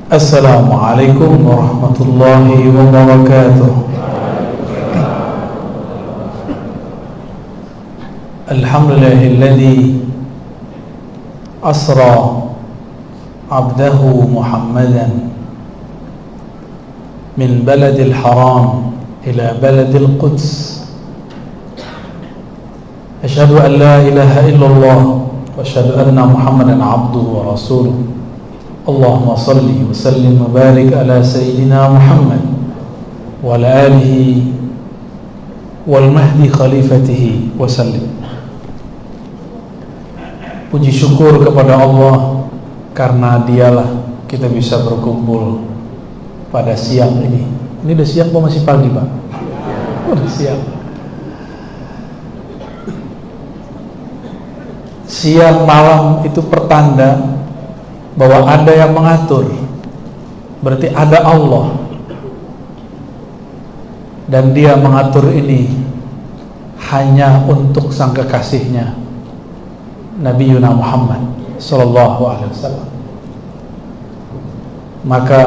Assalamualaikum warahmatullahi wabarakatuh. Alhamdulillahilladzi asra abdahu Muhammadan min baladil haram ila baladil Quds. Asyhadu an la ilaha illallah wa asyhadu anna Muhammadan abduhu wa rasuluh. Allahumma salli wa sallim wa barik ala sayyidina Muhammad wa ala alihi wal mahdi khalifatihi wa sallim. Puji syukur kepada Allah karena dialah kita bisa berkumpul pada siang ini. Ini udah siang apa masih pagi, Pak? Udah siang. Siang malam itu pertanda bahwa ada yang mengatur, berarti ada Allah, dan dia mengatur ini hanya untuk sang kekasihnya Nabi Yuna Muhammad Sallallahu Alaihi Wasallam. Maka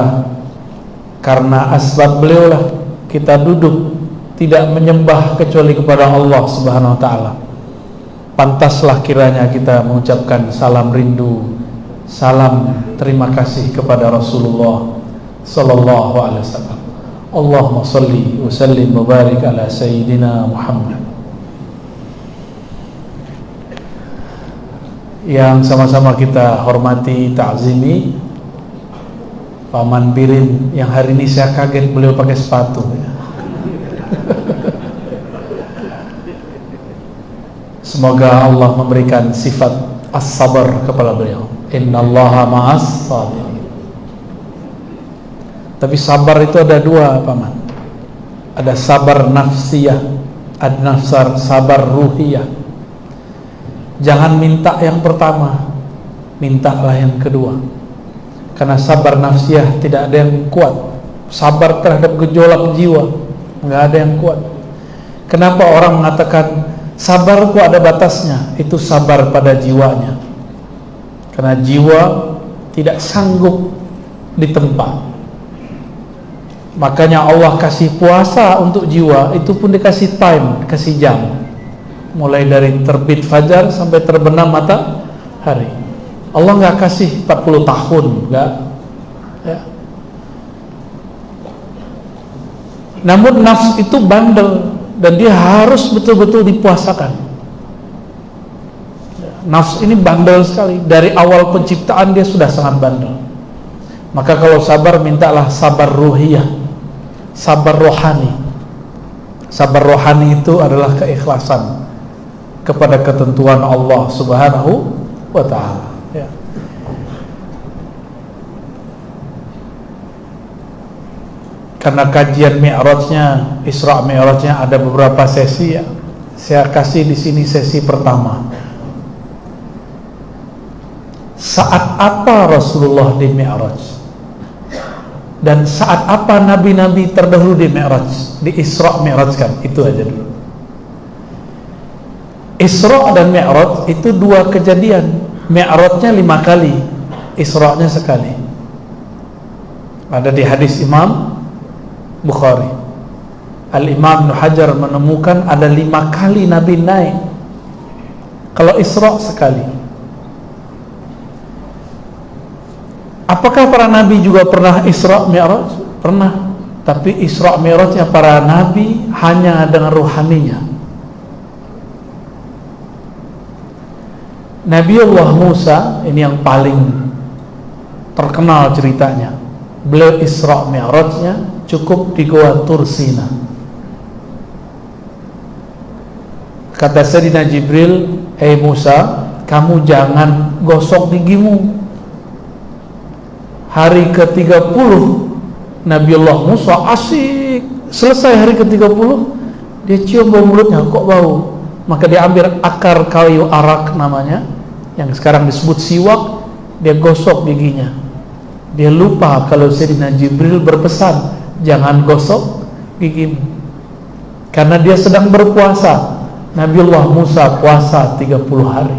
karena asbab beliaulah kita duduk tidak menyembah kecuali kepada Allah Subhanahu Wa Taala. Pantaslah kiranya kita mengucapkan salam rindu, salam terima kasih kepada Rasulullah Sallallahu Alaihi Wasallam. Allahumma salli wa sallim wa barik ala Sayyidina Muhammad. Yang sama-sama kita hormati, ta'zimi Paman Birin, yang hari ini saya kaget beliau pakai sepatu ya. Semoga Allah memberikan sifat as-sabar kepada beliau. Innallaha ma'as sabirin. Tapi sabar itu ada dua, Paman. Ada sabar nafsiyah, ada sabar ruhiyah. Jangan minta yang pertama, mintalah yang kedua. Karena sabar nafsiyah tidak ada yang kuat. Sabar terhadap gejolak jiwa, nggak ada yang kuat. Kenapa orang mengatakan sabarku ada batasnya? Itu sabar pada jiwanya. Karena jiwa tidak sanggup ditempa. Makanya Allah kasih puasa untuk jiwa, itu pun dikasih time, kasih jam. Mulai dari terbit fajar sampai terbenam matahari. Allah nggak kasih 40 tahun, nggak. Ya. Namun nafsu itu bandel dan dia harus betul-betul dipuasakan. Nafsu ini bandel sekali. Dari awal penciptaan dia sudah sangat bandel. Maka kalau sabar, mintalah sabar ruhiyah, sabar rohani. Sabar rohani itu adalah keikhlasan kepada ketentuan Allah Subhanahu wa Ta'ala ya. Karena kajian Mi'rajnya, Isra Mi'rajnya ada beberapa sesi ya. Saya kasih di sini sesi pertama. Saat apa Rasulullah di Mi'raj? Dan saat apa nabi-nabi terdahulu di Mi'raj? Di Isra Mi'raj kan? Itu aja dulu. Isra dan Mi'raj itu dua kejadian. Mi'rajnya 5 kali, Isra-nya sekali. Ada di hadis Imam Bukhari. Al-Imam Ibnu Hajar menemukan ada 5 kali Nabi naik. Kalau Isra sekali. Apakah para nabi juga pernah Isra Mi'raj? Pernah. Tapi Isra Mi'rajnya para nabi hanya dengan ruhaninya. Nabiullah Musa ini yang paling terkenal ceritanya. Beliau Isra Mi'rajnya cukup di Gua Tursina. Kata Sayyidina Jibril, "Hei Musa, kamu jangan gosok gigimu." Hari ke-30 Nabiullah Musa asik. Selesai hari ke-30, dia cium bau mulutnya, kok bau. Maka dia ambil akar kayu arak namanya, yang sekarang disebut siwak, dia gosok giginya. Dia lupa kalau Sayyidina Jibril berpesan, jangan gosok gigimu. Karena dia sedang berpuasa. Nabiullah Musa puasa 30 hari.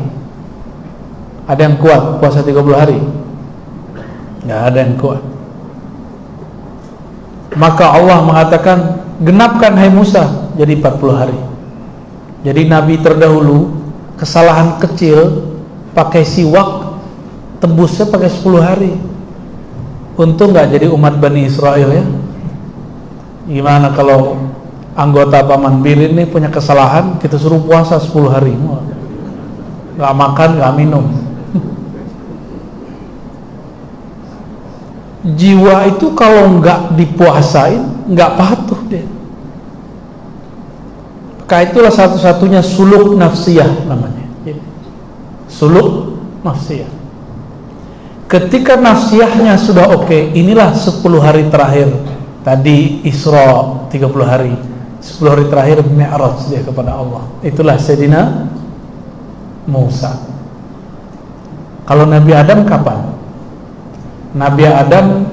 Ada yang kuat puasa 30 hari? Nggak ada yang kuat. Maka Allah mengatakan, genapkan hai Musa, jadi 40 hari. Jadi Nabi terdahulu kesalahan kecil pakai siwak, tembusnya pakai 10 hari. Untung nggak jadi umat Bani Israel ya. Gimana kalau anggota Paman Bir ini punya kesalahan, kita suruh puasa 10 hari, nggak makan, nggak minum. Jiwa itu kalau nggak dipuasain, nggak patuh dia. Maka itulah satu-satunya suluk nafsiyah namanya. Suluk nafsiyah. Ketika nafsiyahnya sudah oke, inilah 10 hari terakhir. Tadi Isra 30 hari, 10 hari terakhir Mi'raj dia kepada Allah. Itulah Sayyidina Musa. Kalau Nabi Adam kapan? Nabi Adam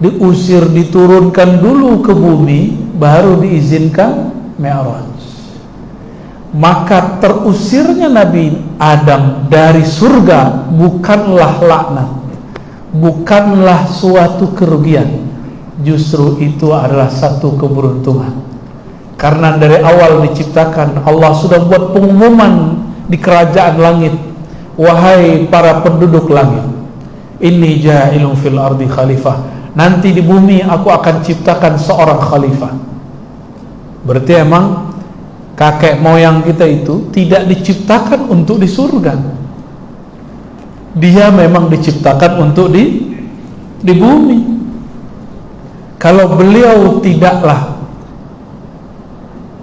diusir, diturunkan dulu ke bumi, baru diizinkan Mi'raj. Maka terusirnya Nabi Adam dari surga bukanlah laknat, bukanlah suatu kerugian, justru itu adalah satu keberuntungan. Karena dari awal diciptakan, Allah sudah buat pengumuman di kerajaan langit, wahai para penduduk langit, inni ja'ilun fil ardi khalifah, nanti di bumi aku akan ciptakan seorang khalifah. Berarti emang kakek moyang kita itu tidak diciptakan untuk di surga, dia memang diciptakan untuk di bumi. Kalau beliau tidaklah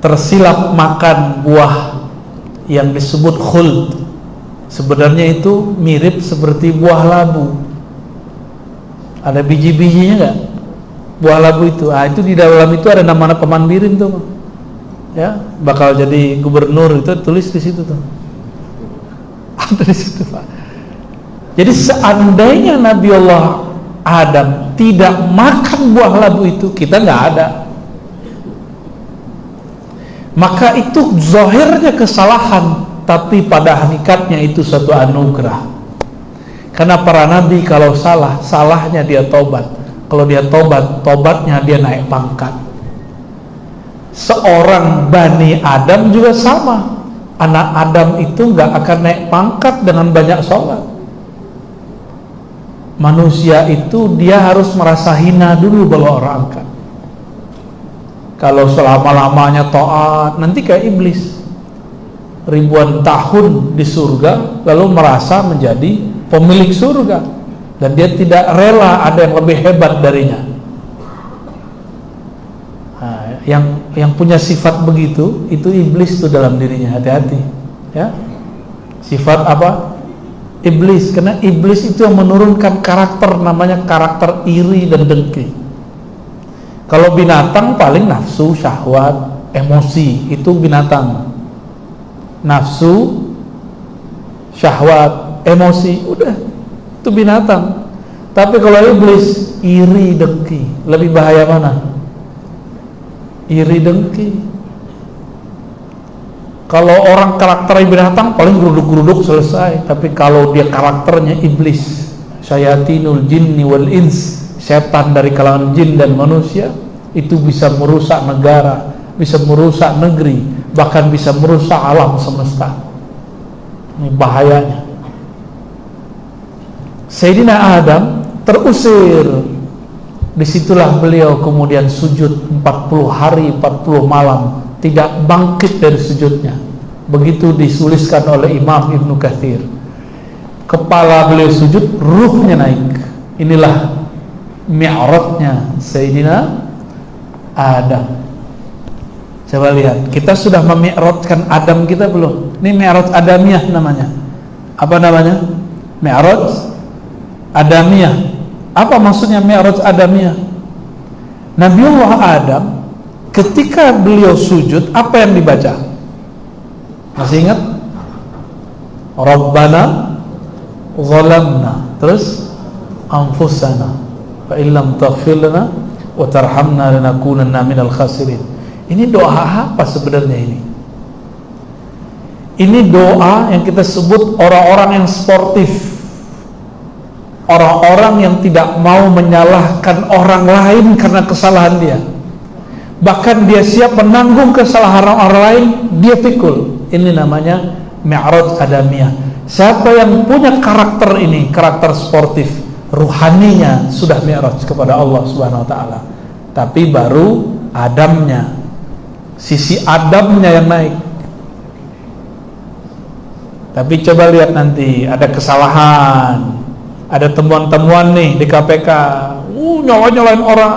tersilap makan buah yang disebut khuld, sebenarnya itu mirip seperti buah labu, ada biji-bijinya nggak? Buah labu itu, itu di dalam itu ada nama Paman Birin tuh, ya, bakal jadi gubernur, itu tulis di situ tuh, ada di situ Pak. Jadi seandainya Nabi Allah Adam tidak makan buah labu itu, kita nggak ada. Maka itu zahirnya kesalahan, tapi pada hakikatnya itu suatu anugerah. Karena para nabi kalau salah, salahnya dia tobat. Kalau dia tobat, tobatnya dia naik pangkat. Seorang Bani Adam juga sama. Anak Adam itu nggak akan naik pangkat dengan banyak sholat. Manusia itu dia harus merasa hina dulu baru orang angkat. Kalau selama-lamanya taat, nanti kayak iblis, ribuan tahun di surga lalu merasa menjadi pemilik surga, dan dia tidak rela ada yang lebih hebat darinya. Nah, yang punya sifat begitu itu iblis tuh dalam dirinya, hati-hati ya. Sifat apa? Iblis. Karena iblis itu yang menurunkan karakter, namanya karakter iri dan dengki. Kalau binatang paling nafsu, syahwat, emosi, itu binatang. Nafsu, syahwat, emosi, udah, itu binatang. Tapi kalau iblis, iri, dengki. Lebih bahaya mana? Iri, dengki. Kalau orang karakternya binatang paling geruduk-geruduk selesai. Tapi kalau dia karakternya iblis, syayatinul jinni wal ins, setan dari kalangan jin dan manusia, itu bisa merusak negara, bisa merusak negeri, bahkan bisa merusak alam semesta. Ini bahayanya. Sayyidina Adam terusir, disitulah beliau kemudian sujud 40 hari 40 malam, tidak bangkit dari sujudnya. Begitu dituliskan oleh Imam Ibnu Katsir. Kepala beliau sujud, ruhnya naik. Inilah Mi'rajnya Sayyidina Adam. Coba lihat, kita sudah memi'rajkan Adam kita belum? Ini Mi'raj Adamiyah namanya. Apa namanya? Mi'raj Adamiyah. Apa maksudnya Mi'raj Adamiyah? Nabiullah Adam ketika beliau sujud, apa yang dibaca? Masih ingat? Rabbana zalamna, terus anfusana fa illam taghfir lana wa tarhamna lanakunanna minal khasirin. Ini doa apa sebenarnya ini? Ini doa yang kita sebut orang-orang yang sportif. orang-orang yang tidak mau menyalahkan orang lain karena kesalahan dia. Bahkan dia siap menanggung kesalahan orang lain, dia pikul. Ini namanya mi'raj adamiyah. Siapa yang punya karakter ini, karakter sportif, ruhaninya sudah mi'raj kepada Allah Subhanahu wa taala. Tapi baru adamnya, sisi adamnya yang naik. Tapi coba lihat nanti ada kesalahan, ada temuan-temuan nih di KPK, nyalain orang,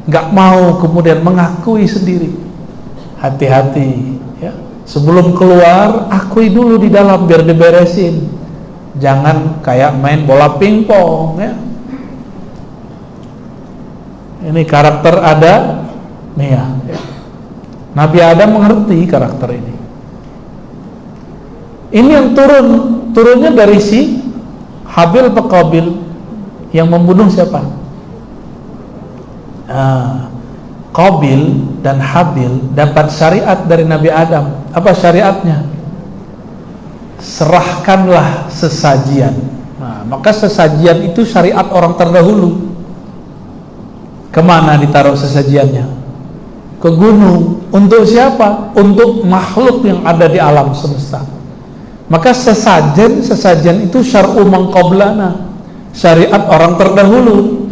nggak mau kemudian mengakui sendiri. Hati-hati ya, sebelum keluar akui dulu di dalam biar diberesin. Jangan kayak main bola pingpong ya. Ini karakter ada nih ya. Nabi Adam mengerti karakter ini. Ini yang turunnya dari si Habil pe Qabil yang membunuh siapa? Qabil dan Habil dapat syariat dari Nabi Adam. Apa syariatnya? Serahkanlah sesajian. Nah, maka sesajian itu syariat orang terdahulu. Kemana ditaruh sesajiannya? Ke gunung. Untuk siapa? Untuk makhluk yang ada di alam semesta. Maka sesajen itu syar'u man qablana, syariat orang terdahulu.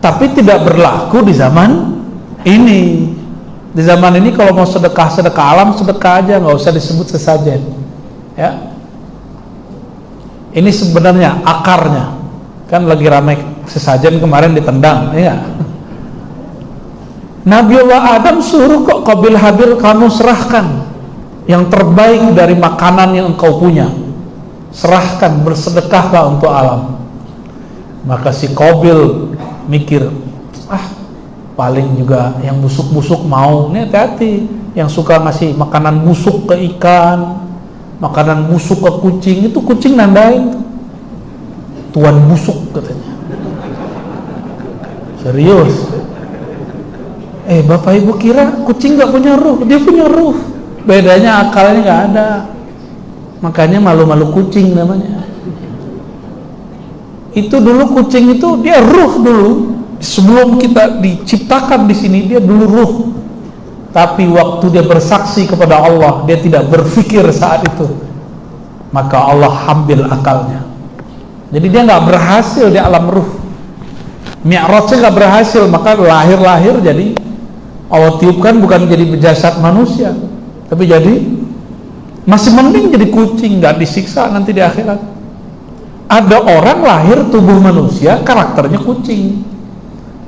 Tapi tidak berlaku di zaman ini. Di zaman ini kalau mau sedekah alam, sedekah aja, nggak usah disebut sesajen. Ya. Ini sebenarnya akarnya. Kan lagi ramai sesajen kemarin ditendang, ya. Nabiullah Adam suruh kok Qabil Habil, kamu serahkan yang terbaik dari makanan yang engkau punya, serahkan, bersedekahlah untuk alam. Maka si Qabil mikir, paling juga yang busuk-busuk mau. Ini hati-hati, yang suka ngasih makanan busuk ke ikan, makanan busuk ke kucing, itu kucing nandain tuan busuk katanya. Serius. Bapak ibu kira kucing gak punya ruh, dia punya ruh. Bedanya akalnya nggak ada, makanya malu-malu kucing namanya. Itu dulu kucing itu dia ruh dulu, sebelum kita diciptakan di sini dia dulu ruh. Tapi waktu dia bersaksi kepada Allah, dia tidak berpikir saat itu, maka Allah ambil akalnya. Jadi dia nggak berhasil di alam ruh, mi'rajnya nggak berhasil, maka lahir jadi Allah tiupkan bukan jadi jasad manusia, tapi jadi masih mending jadi kucing, nggak disiksa nanti di akhirat. Ada orang lahir tubuh manusia karakternya kucing,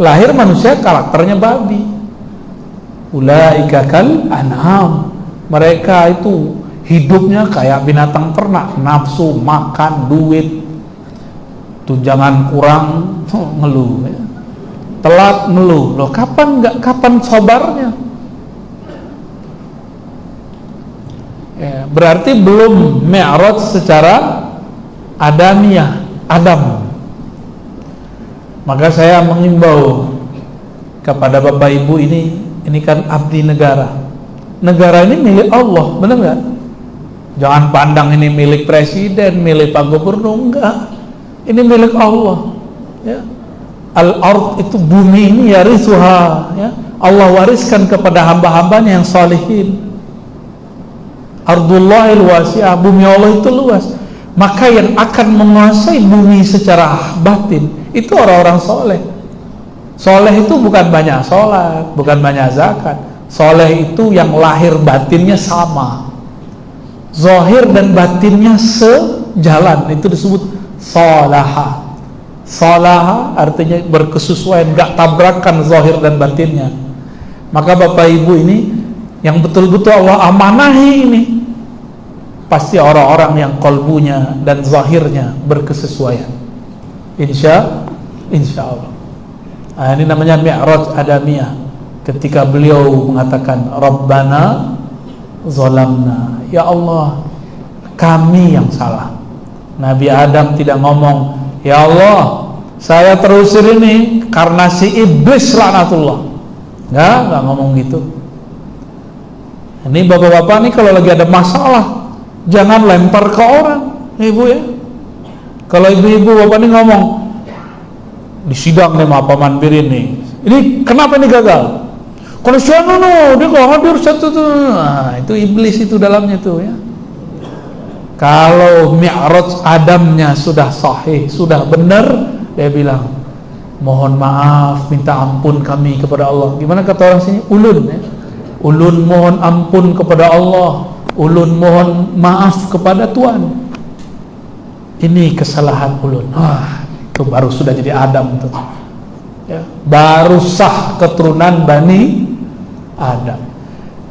lahir manusia karakternya babi. Ulaika kal an'am, mereka itu hidupnya kayak binatang ternak, nafsu makan, duit, tunjangan kurang ngeluh ya. Telat ngeluh, loh kapan sabarnya? Berarti belum mi'raj secara adamiyah, Adam. Maka saya mengimbau kepada bapak ibu ini kan abdi negara. Negara ini milik Allah, benar nggak? Jangan pandang ini milik presiden, milik pak gubernur, enggak. Ini milik Allah. Ya. Al-ard itu bumi ini yarithuha, ya. Allah wariskan kepada hamba-hambanya yang salihin. Ardullahil wasi'ah, bumi Allah itu luas. Maka yang akan menguasai bumi secara batin itu orang-orang soleh. Soleh itu bukan banyak sholat, bukan banyak zakat. Soleh itu yang lahir batinnya sama, zahir dan batinnya sejalan, itu disebut salaha. Salaha artinya berkesesuaian, gak tabrakan zahir dan batinnya. Maka bapak ibu ini yang betul-betul Allah amanahi ini pasti orang-orang yang kolbunya dan zahirnya berkesesuaian, insya Allah. Nah, ini namanya mi'raj adamiyah, ketika beliau mengatakan Rabbana zalamna, ya Allah kami yang salah. Nabi Adam tidak ngomong, ya Allah saya terusir ini karena si iblis laknatullah. Nggak ngomong gitu. Ini bapak-bapak nih kalau lagi ada masalah jangan lempar ke orang, ibu ya. Kalau ibu-ibu bapak ini ngomong di sidang nih sama Paman Birin nih, ini kenapa ini gagal? Kalau dia nggak hadir satu tuh, nah, itu iblis itu dalamnya tuh ya. Kalau Mi'raj Adamnya sudah sahih, sudah benar, dia bilang, mohon maaf, minta ampun kami kepada Allah. Gimana kata orang sini? Ulun ya. Ulun mohon ampun kepada Allah, ulun mohon maaf kepada Tuhan. Ini kesalahan ulun. Itu baru sudah jadi Adam tuh. Ya, baru sah keturunan Bani Adam.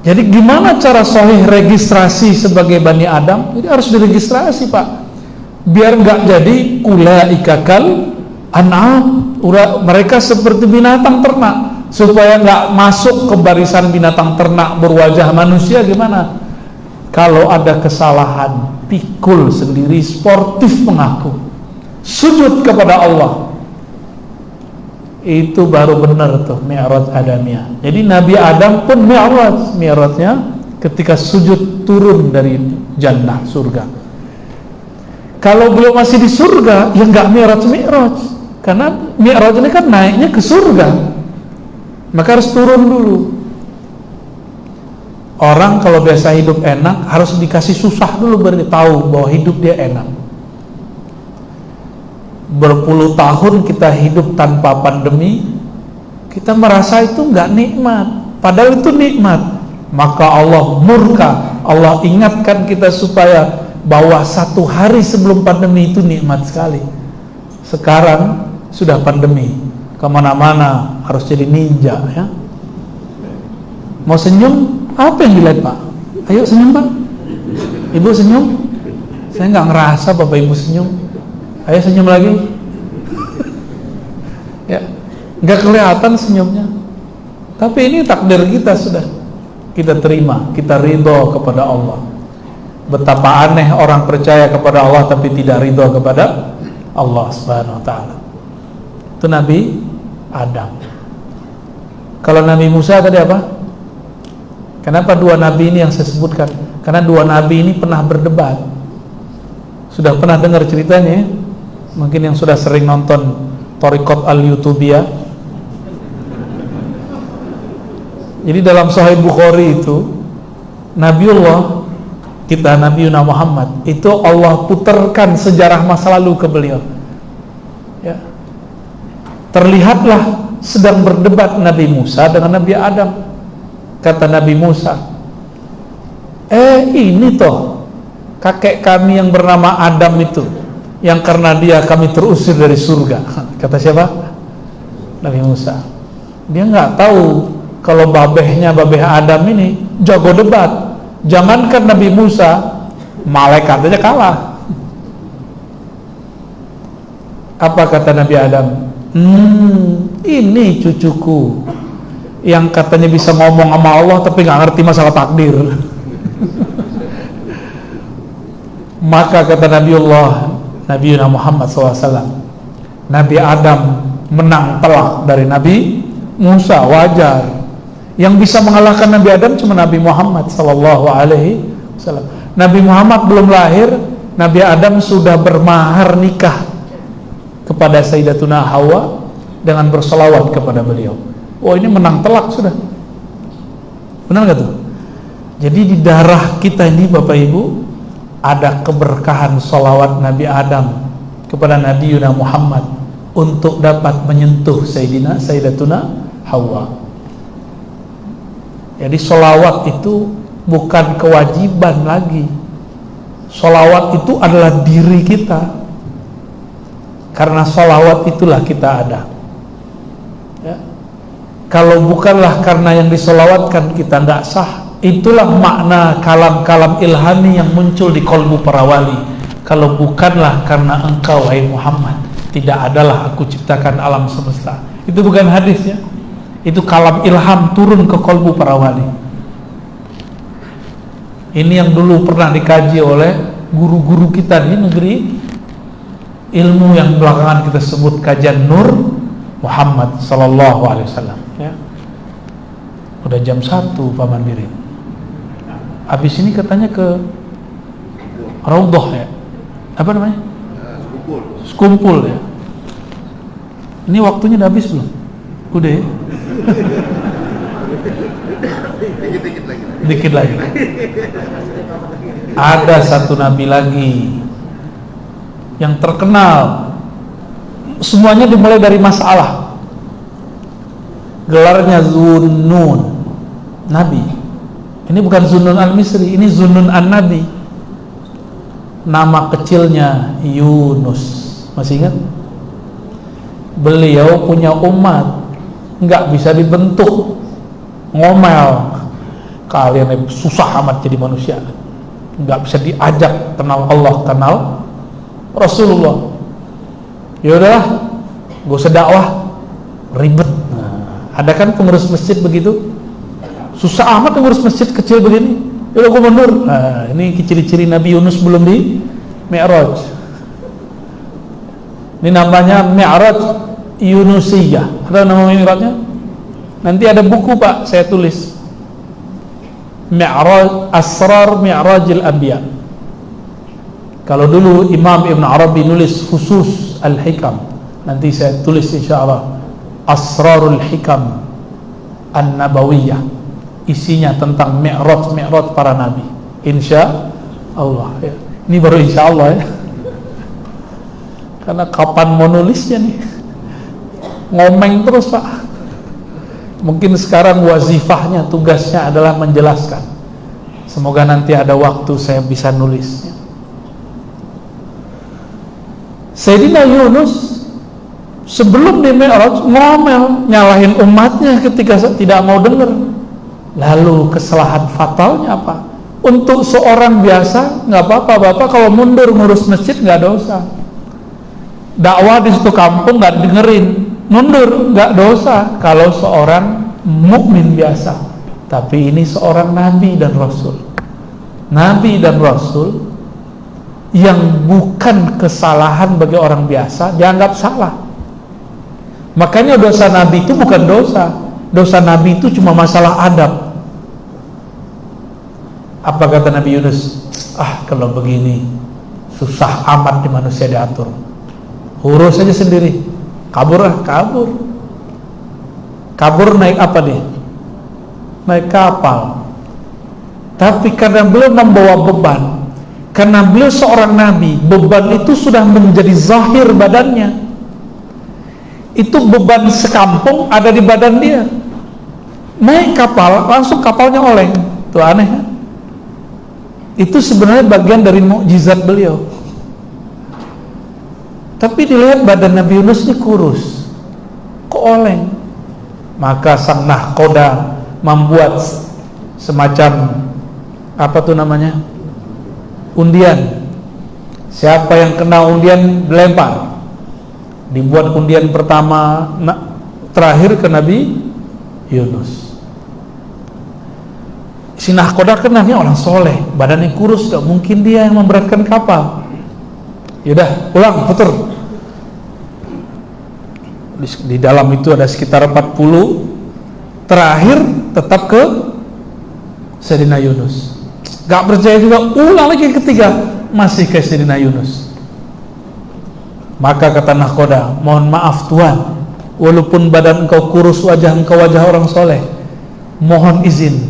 Jadi gimana cara sahih registrasi sebagai Bani Adam? Jadi harus diregistrasi, Pak. Biar nggak jadi ulaika kal an'am, mereka seperti binatang ternak. Supaya nggak masuk ke barisan binatang ternak berwajah manusia, gimana? Kalau ada kesalahan, pikul sendiri, sportif mengaku, sujud kepada Allah, itu baru benar tuh Mi'raj Adamiyah. Jadi Nabi Adam pun Mi'rajnya ketika sujud turun dari jannah surga. Kalau beliau masih di surga, ya nggak Mi'raj, karena Mi'raj ini kan naiknya ke surga, maka harus turun dulu. Orang kalau biasa hidup enak harus dikasih susah dulu baru tahu bahwa hidup dia enak. Berpuluh tahun kita hidup tanpa pandemi, kita merasa itu nggak nikmat, padahal itu nikmat. Maka Allah murka, Allah ingatkan kita supaya bahwa satu hari sebelum pandemi itu nikmat sekali. Sekarang sudah pandemi, kemana-mana harus jadi ninja ya. Mau senyum, apa yang dilihat Pak? Ayo senyum Pak. Ibu senyum. Saya nggak ngerasa Bapak Ibu senyum. Ayo senyum lagi. Ya, nggak kelihatan senyumnya. Tapi ini takdir kita sudah. Kita terima, kita ridho kepada Allah. Betapa aneh orang percaya kepada Allah tapi tidak ridho kepada Allah Subhanahu Wa Taala. Itu Nabi Adam. Kalau Nabi Musa tadi apa? Kenapa dua nabi ini yang saya sebutkan? Karena dua nabi ini pernah berdebat. Sudah pernah dengar ceritanya? Mungkin yang sudah sering nonton Thariqat al-Yutubiyah. Jadi dalam Sahih Bukhari itu Nabiullah kita, Nabiuna Muhammad, itu Allah putarkan sejarah masa lalu ke beliau ya. Terlihatlah sedang berdebat Nabi Musa dengan Nabi Adam. Kata Nabi Musa, ini toh kakek kami yang bernama Adam itu, yang karena dia kami terusir dari surga. Kata siapa? Nabi Musa. Dia nggak tahu kalau babeh Adam ini jago debat. Jangankan Nabi Musa, malaikat aja kalah. Apa kata Nabi Adam? Ini cucuku yang katanya bisa ngomong sama Allah tapi nggak ngerti masalah takdir. Maka kata Nabiuna Muhammad SAW, Nabi Adam menang telak dari Nabi Musa, wajar. Yang bisa mengalahkan Nabi Adam cuma Nabi Muhammad SAW. Nabi Muhammad belum lahir, Nabi Adam sudah bermahar nikah kepada Sayyidatuna Hawa dengan bersolawat kepada beliau. Oh, ini menang telak sudah. Benar nggak tuh? Jadi di darah kita ini Bapak Ibu ada keberkahan solawat Nabi Adam kepada Nabi Yuna Muhammad untuk dapat menyentuh Sayyidatuna Hawa. Jadi solawat itu bukan kewajiban lagi. Solawat itu adalah diri kita. Karena solawat itulah kita ada. Ya. Kalau bukanlah karena yang disolawatkan kita tidak sah. Itulah makna kalam-kalam ilhami yang muncul di kolbu para wali. Kalau bukanlah karena engkau wahai Muhammad, tidak adalah aku ciptakan alam semesta. Itu bukan hadis ya. Itu kalam ilham turun ke kolbu para wali. Ini yang dulu pernah dikaji oleh guru-guru kita di negeri ilmu yang belakangan kita sebut kajian Nur Muhammad Sallallahu Alaihi Wasallam ya. Udah jam 1 Paman Birin. Habis ini katanya ke Raudhah ya. Apa namanya? kumpul ya. Ini waktunya udah habis belum? Udah ya? Dikit lagi. Ada satu nabi lagi yang terkenal, semuanya dimulai dari masalah. Gelarnya Zunnun, nabi. Ini bukan Zunnun al-Misri, ini Zunnun an-Nabi. Nama kecilnya Yunus. Masih ingat? Beliau punya umat, nggak bisa dibentuk, ngomel. Kalian susah amat jadi manusia, nggak bisa diajak kenal Allah, kenal Rasulullah. Ya udahlah, gak usah dakwah, ribet. Nah, ada kan pengurus masjid begitu, susah amat pengurus masjid kecil begini. Ya udah, gue mundur. Nah, ini ciri-ciri Nabi Yunus belum di Mi'raj. Ini namanya Mi'raj Yunusiyah. Ada nama Mi'rajnya? Nanti ada buku Pak, saya tulis. Mi'raj, Asrar Mi'rajil Anbiya. Kalau dulu Imam Ibn Arabi nulis khusus Al-Hikam, nanti saya tulis insyaAllah Asrarul Hikam An-Nabawiyah, isinya tentang Mi'raj para Nabi, insya Allah ya. Ini baru insya Allah ya, karena kapan mau nulisnya nih, ngomeng terus Pak. Mungkin sekarang wazifahnya, tugasnya adalah menjelaskan. Semoga nanti ada waktu saya bisa nulisnya. Sayyidina Yunus sebelum di Mi'raj ngomel, nyalahin umatnya ketika tidak mau dengar. Lalu kesalahan fatalnya apa? Untuk seorang biasa nggak apa-apa Bapak kalau mundur ngurus masjid, nggak dosa. Dakwah di situ kampung nggak dengerin, mundur nggak dosa kalau seorang mukmin biasa. Tapi ini seorang nabi dan rasul. Nabi dan rasul yang bukan kesalahan bagi orang biasa dianggap salah. Makanya dosa nabi itu bukan dosa. Dosa nabi itu cuma masalah adab. Apa kata Nabi Yunus? Kalau begini susah amat di manusia diatur. Urus saja sendiri. Kabur naik apa dia? Naik kapal. Tapi karena beliau membawa beban, karena beliau seorang nabi, beban itu sudah menjadi zahir badannya. Itu beban sekampung ada di badan dia. Naik kapal, langsung kapalnya oleng. Itu aneh kan? Itu sebenarnya bagian dari mukjizat beliau. Tapi dilihat badan Nabi Yunus ini kurus, kok oleng. Maka sang nahkoda membuat semacam apa tuh namanya, undian. Siapa yang kena undian dilempar. Dibuat undian pertama terakhir ke Nabi Yunus. Si nahkoda kenanya orang soleh, badannya kurus, gak mungkin dia yang memberatkan kapal. Yaudah, pulang, putar. Di dalam itu ada sekitar 40. Terakhir tetap ke Sayyidina Yunus. Gak percaya juga, ulang lagi ketiga, masih ke Sayyidina Yunus. Maka kata nahkoda, mohon maaf Tuhan, walaupun badan engkau kurus, wajah engkau wajah orang soleh, mohon izin,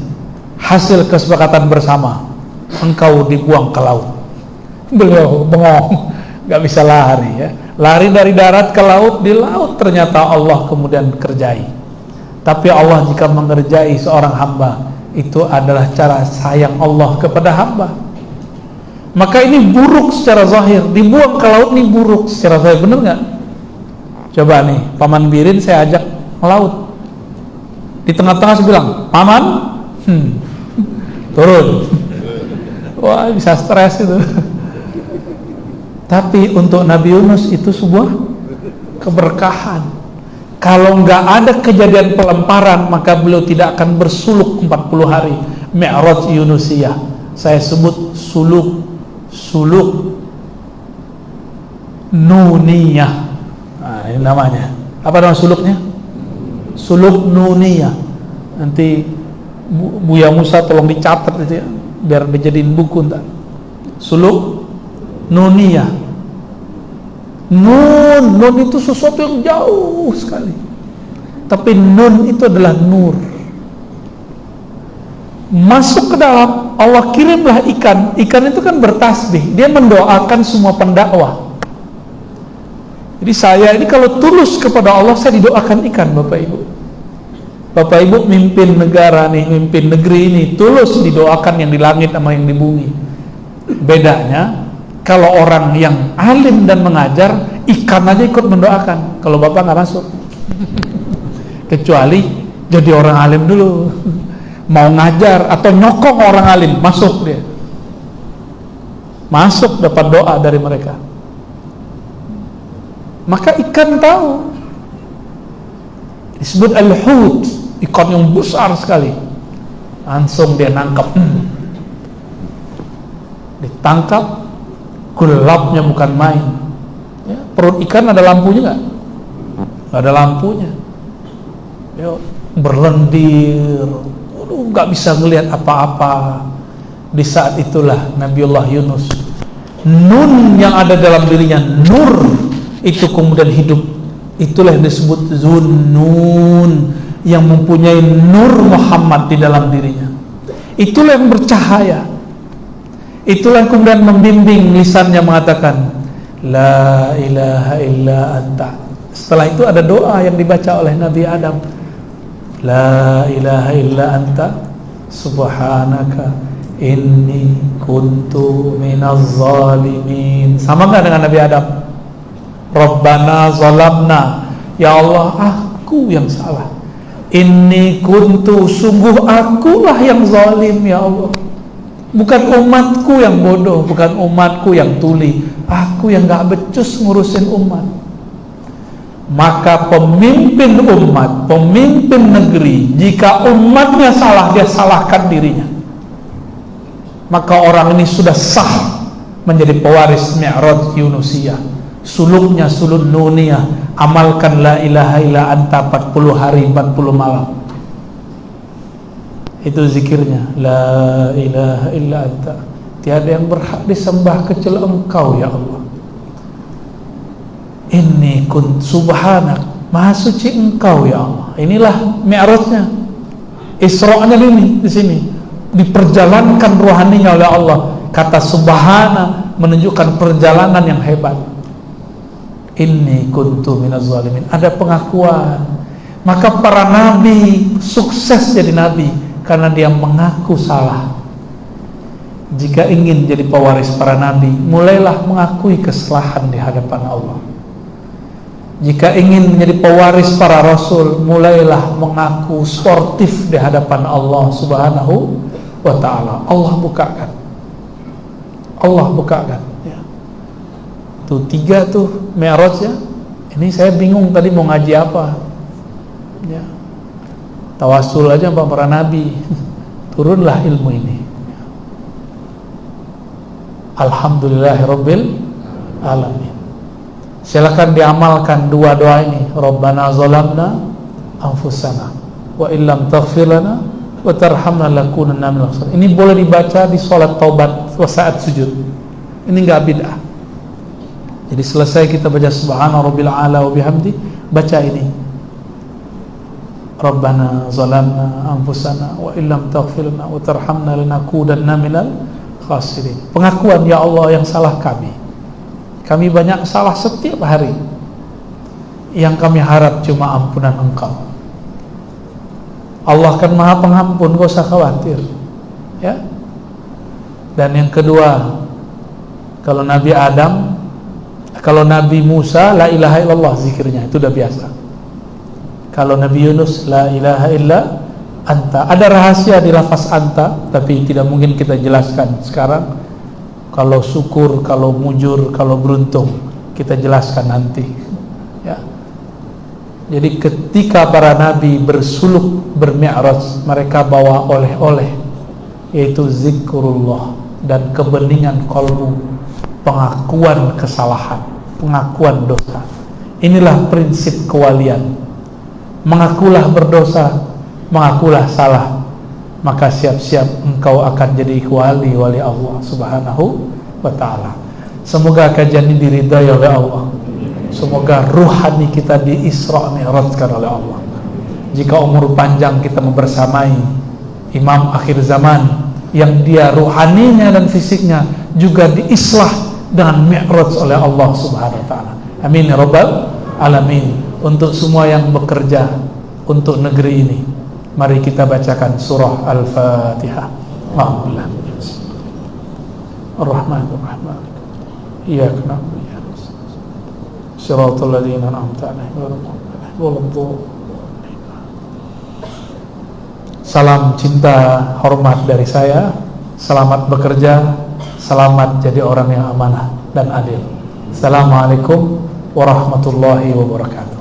hasil kesepakatan bersama, engkau dibuang ke laut. Beliau bengong, gak bisa lari ya. Lari dari darat ke laut, di laut ternyata Allah kemudian kerjai. Tapi Allah jika mengerjai seorang hamba, itu adalah cara sayang Allah kepada hamba. Maka ini buruk secara zahir, dibuang ke laut ini buruk secara zahir, bener gak? Coba nih, Paman Birin saya ajak ke laut. Di tengah-tengah saya bilang, Paman, turun. Wah, bisa stres itu. Tapi untuk Nabi Yunus itu sebuah keberkahan. Kalau nggak ada kejadian pelemparan, maka beliau tidak akan bersuluk 40 hari. Mi'raj Yunusiyah. Saya sebut suluk nuniyah. Nah, ini namanya. Apa nama suluknya? Suluk nuniyah. Nanti Buya Musa tolong dicatat itu ya, biar dijadiin buku ntar. Suluk nuniyah. Nun itu sesuatu yang jauh sekali. Tapi nun itu adalah nur. Masuk ke dalam, Allah kirimlah ikan. Ikan itu kan bertasbih, dia mendoakan semua pendakwah. Jadi saya ini kalau tulus kepada Allah, saya didoakan ikan, Bapak Ibu. Bapak Ibu mimpin negara nih, mimpin negeri ini, tulus didoakan yang di langit sama yang di bumi. Bedanya, kalau orang yang alim dan mengajar, ikan aja ikut mendoakan. Kalau Bapak nggak masuk. Kecuali jadi orang alim dulu, mau ngajar atau nyokong orang alim, masuk dia, masuk dapat doa dari mereka. Maka ikan tahu, disebut al-hut, ikan yang besar sekali. Langsung dia nangkap, ditangkap, gelapnya bukan main ya. Perut ikan ada lampunya nggak? Nggak ada lampunya ya, berlendir, nggak bisa ngelihat apa-apa. Di saat itulah Nabiullah Yunus, nun yang ada dalam dirinya, nur itu kemudian hidup. Itulah yang disebut Zunnun, yang mempunyai nur Muhammad di dalam dirinya. Itulah yang bercahaya. Itulah yang kemudian membimbing lisannya mengatakan La ilaha illa anta. Setelah itu ada doa yang dibaca oleh Nabi Adam, La ilaha illa anta subhanaka inni kuntu minaz zalimin. Sama nggak dengan Nabi Adam? Rabbana zalamna, ya Allah aku yang salah. Inni kuntu, sungguh akulah yang zalim ya Allah. Bukan umatku yang bodoh, bukan umatku yang tuli, aku yang gak becus ngurusin umat. Maka pemimpin umat, pemimpin negeri, jika umatnya salah, dia salahkan dirinya. Maka orang ini sudah sah menjadi pewaris Mi'raj Yunusiyah. Suluknya suluk nuniyah, amalkan la ilaha illa anta 40 hari 40 malam. Itu zikirnya, la ilaha illa anta, tiada yang berhak disembah kecuali engkau ya Allah. Inni kun subhanak, maha suci engkau ya Allah. Inilah mi'rajnya, Isra'nya ini di sini diperjalankan ruhaninya oleh Allah. Kata subhana menunjukkan perjalanan yang hebat. Inni kuntu minaz zalimin, ada pengakuan. Maka para nabi sukses jadi nabi karena dia mengaku salah. Jika ingin jadi pewaris para nabi, mulailah mengakui kesalahan di hadapan Allah. Jika ingin menjadi pewaris para rasul, mulailah mengaku sportif di hadapan Allah Subhanahu wa ta'ala. Allah bukakan, Allah bukakan ya. Tuh 3 tuh Mi'rajnya. Ini saya bingung tadi mau ngaji apa ya. Tawasul aja sama para nabi. Turunlah ilmu ini. Alhamdulillahirabbil alamin. Silakan diamalkan 2 doa ini. Rabbana zalamna anfusana wa illam taghfir lana wa tarhamna lakunanna minal khasirin. Ini boleh dibaca di salat taubat saat sujud. Ini enggak bid'ah. Jadi selesai kita baca subhana rabbil ala wa bihamdi, baca ini. Rabbana zalamna anfusana wa illam taghfir lana wa tarhamna lanakunanna minal khasirin. Pengakuan, ya Allah yang salah kami. Kami banyak salah setiap hari. Yang kami harap cuma ampunan Engkau. Allah kan Maha Pengampun, gak usah khawatir. Ya. Dan yang kedua, kalau Nabi Adam, kalau Nabi Musa la ilaha illallah zikirnya, itu udah biasa. Kalau Nabi Yunus la ilaha illa anta. Ada rahasia di lafaz anta, tapi tidak mungkin kita jelaskan sekarang. Kalau syukur, kalau mujur, kalau beruntung, kita jelaskan nanti ya. Jadi ketika para nabi bersuluk bermi'raj, mereka bawa oleh-oleh, yaitu zikrullah dan kebeningan qalbu, pengakuan kesalahan, pengakuan dosa. Inilah prinsip kewalian. Mengakulah berdosa, mengakulah salah, maka siap-siap engkau akan jadi wali Allah Subhanahu wa ta'ala. Semoga kajian ini diridai oleh Allah. Semoga ruhani kita di Isra Mi'rajkan oleh Allah. Jika umur panjang kita membersamai imam akhir zaman yang dia ruhaninya dan fisiknya juga diislah dengan mi'raj oleh Allah Subhanahu wa taala. Amin ya rabbal alamin. Untuk semua yang bekerja untuk negeri ini, mari kita bacakan surah Al-Fatihah. Alhamdulillah. Ar-Rahmanir Rahim. Iyyaka na'budu wa iyyaka nasta'in. Shiratal ladzina an'amta 'alaihim ghairil maghdubi 'alaihim waladdallin. Salam cinta hormat dari saya. Selamat bekerja, selamat jadi orang yang amanah dan adil. Assalamualaikum warahmatullahi wabarakatuh.